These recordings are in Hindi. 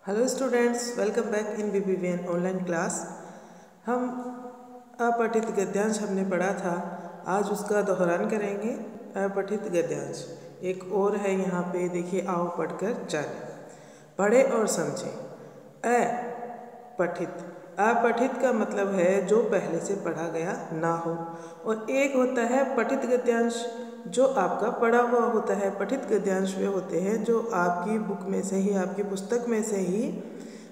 Hello students, welcome back in BBVN online class. हम अपठित गद्यांश हमने पढ़ा था, आज उसका दोहरान करेंगे। अपठित गद्यांश एक और है यहाँ पे, देखिए, आओ पढ़कर जाने। पढ़े और समझे। अपठित, अपठित का मतलब है जो पहले से पढ़ा गया ना हो, और एक होता है पठित गद्यांश जो आपका पढ़ा हुआ होता है। पठित गद्यांश वे होते हैं जो आपकी बुक में से ही, आपकी पुस्तक में से ही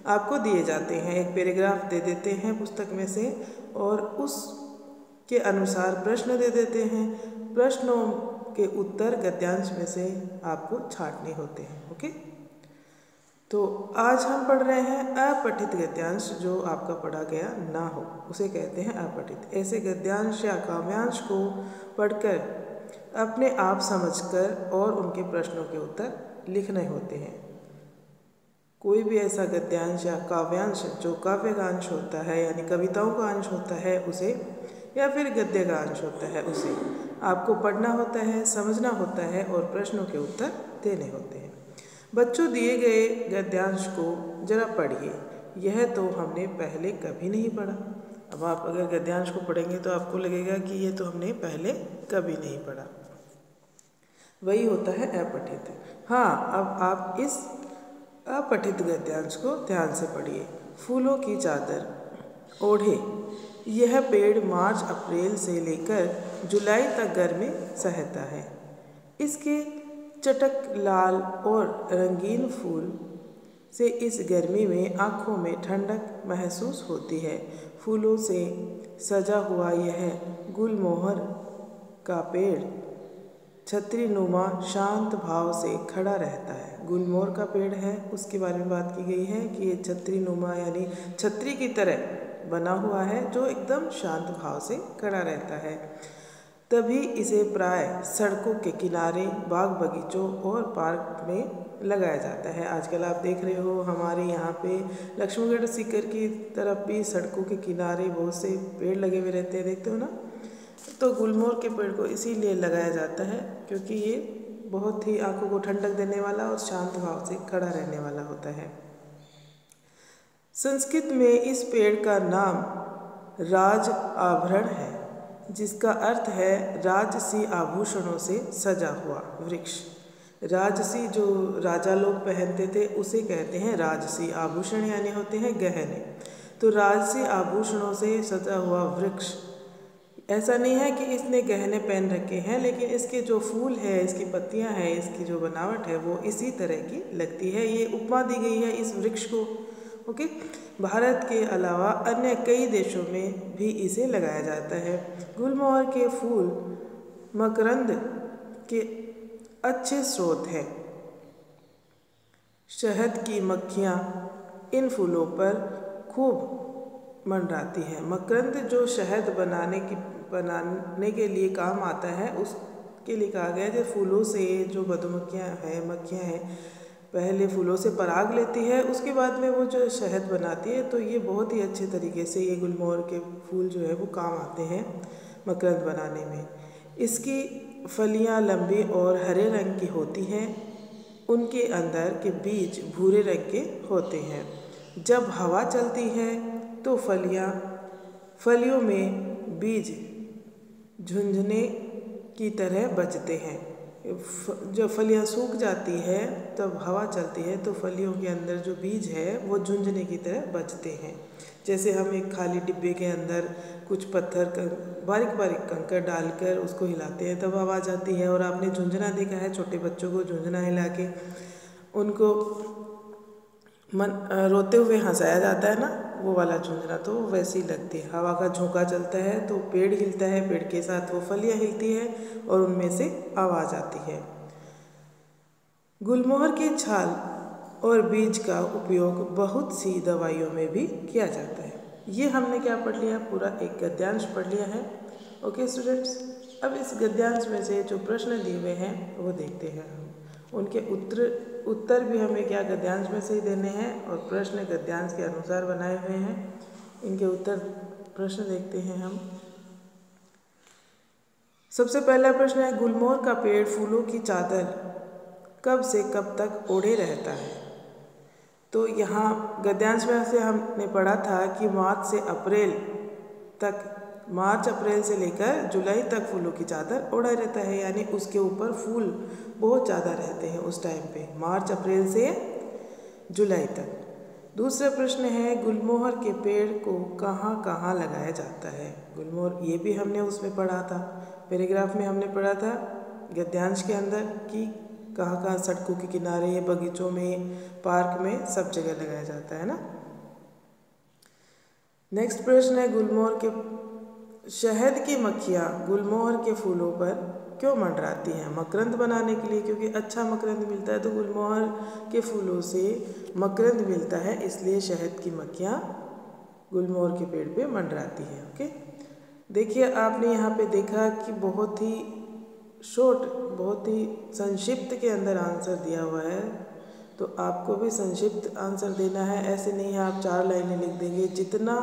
आपको दिए जाते हैं। एक पैराग्राफ दे देते हैं पुस्तक में से और उसके अनुसार प्रश्न दे देते हैं। प्रश्नों के उत्तर गद्यांश में से आपको छांटने होते हैं। ओके, तो आज हम पढ़ रहे हैं अपठित गद्यांश। जो आपका पढ़ा गया ना हो उसे कहते हैं अपठित। ऐसे गद्यांश या काव्यांश को पढ़कर अपने आप समझकर और उनके प्रश्नों के उत्तर लिखने होते हैं। कोई भी ऐसा गद्यांश या काव्यांश जो काव्य का अंश होता है, यानी कविताओं का अंश होता है उसे, या फिर गद्य का अंश होता है उसे आपको पढ़ना होता है, समझना होता है और प्रश्नों के उत्तर देने होते हैं। बच्चों, दिए गए गद्यांश को जरा पढ़िए। यह तो हमने पहले कभी नहीं पढ़ा। अब आप अगर गद्यांश को पढ़ेंगे तो आपको लगेगा कि ये तो हमने पहले कभी नहीं पढ़ा। वही होता है अपठित। हाँ, अब आप इस अपठित गद्यांश को ध्यान से पढ़िए। फूलों की चादर ओढ़े, यह पेड़ मार्च अप्रैल से लेकर जुलाई तक गर्मी सहता है। इसके चटक लाल और रंगीन फूल से इस गर्मी में आँखों में ठंडक महसूस होती है। फूलों से सजा हुआ यह गुलमोहर का पेड़ छतरी नुमा शांत भाव से खड़ा रहता है। गुलमोहर का पेड़ है, उसके बारे में बात की गई है कि ये छतरी नुमा यानी छतरी की तरह बना हुआ है जो एकदम शांत भाव से खड़ा रहता है। तभी इसे प्राय सड़कों के किनारे, बाग बगीचों और पार्क में लगाया जाता है। आजकल आप देख रहे हो हमारे यहाँ पे लक्ष्मणगढ़ सीकर की तरफ भी सड़कों के किनारे बहुत से पेड़ लगे हुए रहते हैं, देखते हो ना। तो गुलमोहर के पेड़ को इसीलिए लगाया जाता है क्योंकि ये बहुत ही आंखों को ठंडक देने वाला और शांत भाव से खड़ा रहने वाला होता है। संस्कृत में इस पेड़ का नाम राज आभरण है, जिसका अर्थ है राजसी आभूषणों से सजा हुआ वृक्ष। राजसी जो राजा लोग पहनते थे उसे कहते हैं राजसी। आभूषण यानी होते हैं गहने। तो राजसी आभूषणों से सजा हुआ वृक्ष। ऐसा नहीं है कि इसने गहने पहन रखे हैं, लेकिन इसके जो फूल है, इसकी पत्तियां हैं, इसकी जो बनावट है वो इसी तरह की लगती है। ये उपमा दी गई है इस वृक्ष को। ओके, भारत के अलावा अन्य कई देशों में भी इसे लगाया जाता है। गुलमोहर के फूल मकरंद के अच्छे स्रोत हैं। शहद की मक्खियाँ इन फूलों पर खूब मंडराती है। मकरंद जो शहद बनाने के लिए काम आता है, उसके लिए कहा गया है कि फूलों से जो मधुमक्खियाँ हैं, मक्खियाँ हैं, पहले फूलों से पराग लेती है, उसके बाद में वो जो शहद बनाती है। तो ये बहुत ही अच्छे तरीके से ये गुलमोहर के फूल जो है वो काम आते हैं मकरंद बनाने में। इसकी फलियाँ लंबी और हरे रंग की होती हैं। उनके अंदर के बीज भूरे रंग के होते हैं। जब हवा चलती है तो फलियों में बीज झुंझुने की तरह बजते हैं। जब फलियां सूख जाती है तब हवा चलती है तो फलियों के अंदर जो बीज है वो झुंझुने की तरह बजते हैं। जैसे हम एक खाली डिब्बे के अंदर कुछ पत्थर बारीक बारीक कंकड़ डालकर उसको हिलाते हैं तब आवाज़ आती है। और आपने झुंझुना देखा है, छोटे बच्चों को झुंझुना हिला के उनको रोते हुए हंसाया जाता है ना, वो वाला झुंझुना तो वैसी लगती है। हवा का झोंका चलता है तो पेड़ हिलता है, पेड़ के साथ वो फलियाँ हिलती है और उनमें से आवाज़ आती है। गुलमोहर की छाल और बीज का उपयोग बहुत सी दवाइयों में भी किया जाता है। ये हमने क्या पढ़ लिया, पूरा एक गद्यांश पढ़ लिया है। ओके स्टूडेंट्स, अब इस गद्यांश में से जो प्रश्न दिए हुए हैं वो देखते हैं हम। उनके उत्तर भी हमें क्या गद्यांश में से ही देने हैं और प्रश्न गद्यांश के अनुसार बनाए हुए हैं। इनके उत्तर प्रश्न देखते हैं हम। सबसे पहला प्रश्न है, गुलमोहर का पेड़ फूलों की चादर कब से कब तक ओढ़े रहता है? तो यहाँ गद्यांश में से हमने पढ़ा था कि मार्च अप्रैल से लेकर जुलाई तक फूलों की चादर ओढ़ा रहता है, यानी उसके ऊपर फूल बहुत ज़्यादा रहते हैं उस टाइम पे, मार्च अप्रैल से जुलाई तक। दूसरा प्रश्न है गुलमोहर के पेड़ को कहाँ कहाँ लगाया जाता है। गुलमोहर, ये भी हमने उसमें पढ़ा था, पैराग्राफ में हमने पढ़ा था गद्यांश के अंदर कि कहाँ कहाँ सड़कों के किनारे, बगीचों में, पार्क में, सब जगह लगाया जाता है ना। नेक्स्ट प्रश्न है गुलमोहर के शहद की मक्खियाँ गुलमोहर के फूलों पर क्यों मंडराती हैं। मकरंद बनाने के लिए, क्योंकि अच्छा मकरंद मिलता है, तो गुलमोहर के फूलों से मकरंद मिलता है, इसलिए शहद की मक्खियाँ गुलमोहर के पेड़ पे मंडराती हैं। ओके, देखिए आपने यहाँ पे देखा कि बहुत ही शॉर्ट, बहुत ही संक्षिप्त के अंदर आंसर दिया हुआ है, तो आपको भी संक्षिप्त आंसर देना है। ऐसे नहीं है आप 4 लाइनें लिख देंगे, जितना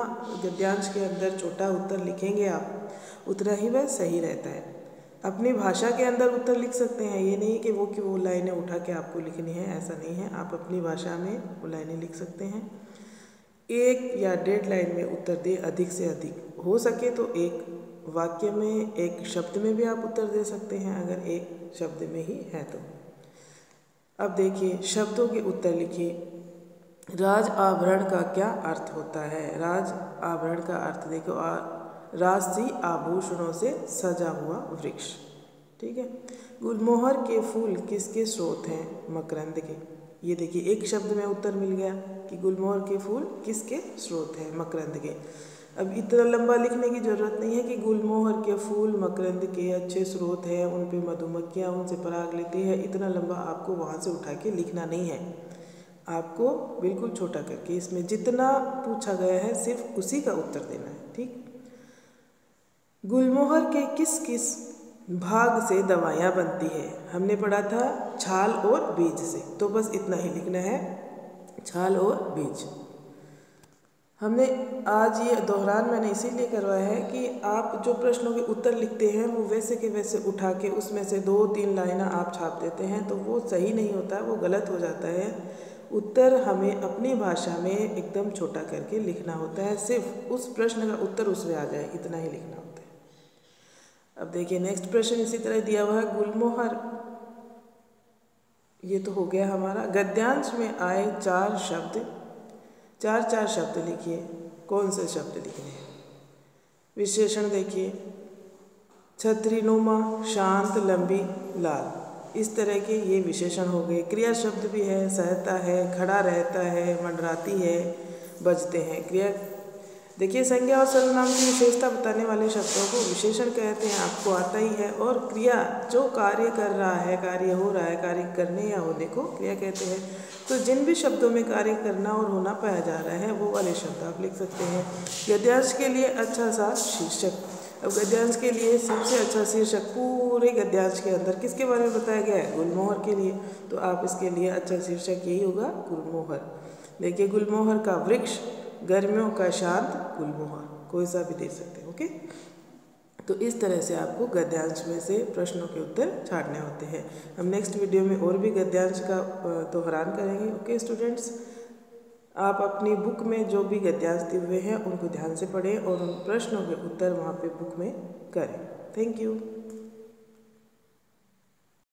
गद्यांश के अंदर छोटा उत्तर लिखेंगे आप उतना ही वह सही रहता है। अपनी भाषा के अंदर उत्तर लिख सकते हैं, ये नहीं कि वो लाइनें उठा के आपको लिखनी है, ऐसा नहीं है। आप अपनी भाषा में वो लाइनें लिख सकते हैं। 1 या 1.5 लाइन में उत्तर दे, अधिक से अधिक हो सके तो एक वाक्य में, एक शब्द में भी आप उत्तर दे सकते हैं, अगर एक शब्द में ही है तो। अब देखिए शब्दों के उत्तर लिखिए। राज आभरण का क्या अर्थ होता है। राज आभरण का अर्थ देखो, राजसी आभूषणों से सजा हुआ वृक्ष। ठीक है। गुलमोहर के फूल किसके स्रोत हैं। मकरंद के। ये देखिए एक शब्द में उत्तर मिल गया कि गुलमोहर के फूल किसके स्रोत हैं। मकरंद के। अब इतना लंबा लिखने की ज़रूरत नहीं है कि गुलमोहर के फूल मकरंद के अच्छे स्रोत हैं, उन पे मधुमक्खियाँ उनसे पराग लेती है। इतना लंबा आपको वहाँ से उठा के लिखना नहीं है, आपको बिल्कुल छोटा करके इसमें जितना पूछा गया है सिर्फ उसी का उत्तर देना है। ठीक। गुलमोहर के किस किस भाग से दवाइयाँ बनती है। हमने पढ़ा था छाल और बीज से, तो बस इतना ही लिखना है, छाल और बीज। हमने आज ये दोहरान मैंने इसीलिए करवाया है कि आप जो प्रश्नों के उत्तर लिखते हैं वो वैसे के वैसे उठा के उसमें से 2-3 लाइनें आप छाप देते हैं, तो वो सही नहीं होता, वो गलत हो जाता है। उत्तर हमें अपनी भाषा में एकदम छोटा करके लिखना होता है, सिर्फ उस प्रश्न का उत्तर उसमें आ जाए, इतना ही लिखना होता है। अब देखिए नेक्स्ट प्रश्न इसी तरह दिया हुआ है। गुलमोहर, ये तो हो गया हमारा। गद्यांश में आए 4 शब्द, 4 शब्द लिखिए। कौन से शब्द लिखने हैं। विशेषण देखिए, छतरीनुमा, शांत, लंबी, लाल, इस तरह के ये विशेषण हो गए। क्रिया शब्द भी है, सहता है, खड़ा रहता है, मंडराती है, बजते हैं। क्रिया देखिए, संज्ञा और सर्वनाम की विशेषता बताने वाले शब्दों को विशेषण कहते हैं, आपको आता ही है। और क्रिया जो कार्य कर रहा है, कार्य हो रहा है, कार्य करने या होने को क्रिया कहते हैं। तो जिन भी शब्दों में कार्य करना और होना पाया जा रहा है वो वाले शब्द आप लिख सकते हैं। गद्यांश के लिए अच्छा सा शीर्षक। अब गद्यांश के लिए सबसे अच्छा शीर्षक पूरे गद्यांश के अंदर किसके बारे में बताया गया है। गुलमोहर के लिए। तो आप इसके लिए अच्छा शीर्षक यही होगा, गुलमोहर। देखिए, गुलमोहर का वृक्ष, गर्मियों का शांत गुलमोहर, कोई सा भी दे सकते हैं। ओके, तो इस तरह से आपको गद्यांश में से प्रश्नों के उत्तर छाड़ने होते हैं। हम नेक्स्ट वीडियो में और भी गद्यांश का दोहरान करेंगे। ओके स्टूडेंट्स, आप अपनी बुक में जो भी गद्यांश दिए हुए हैं उनको ध्यान से पढ़ें और उन प्रश्नों के उत्तर वहाँ पे बुक में करें। Thank you.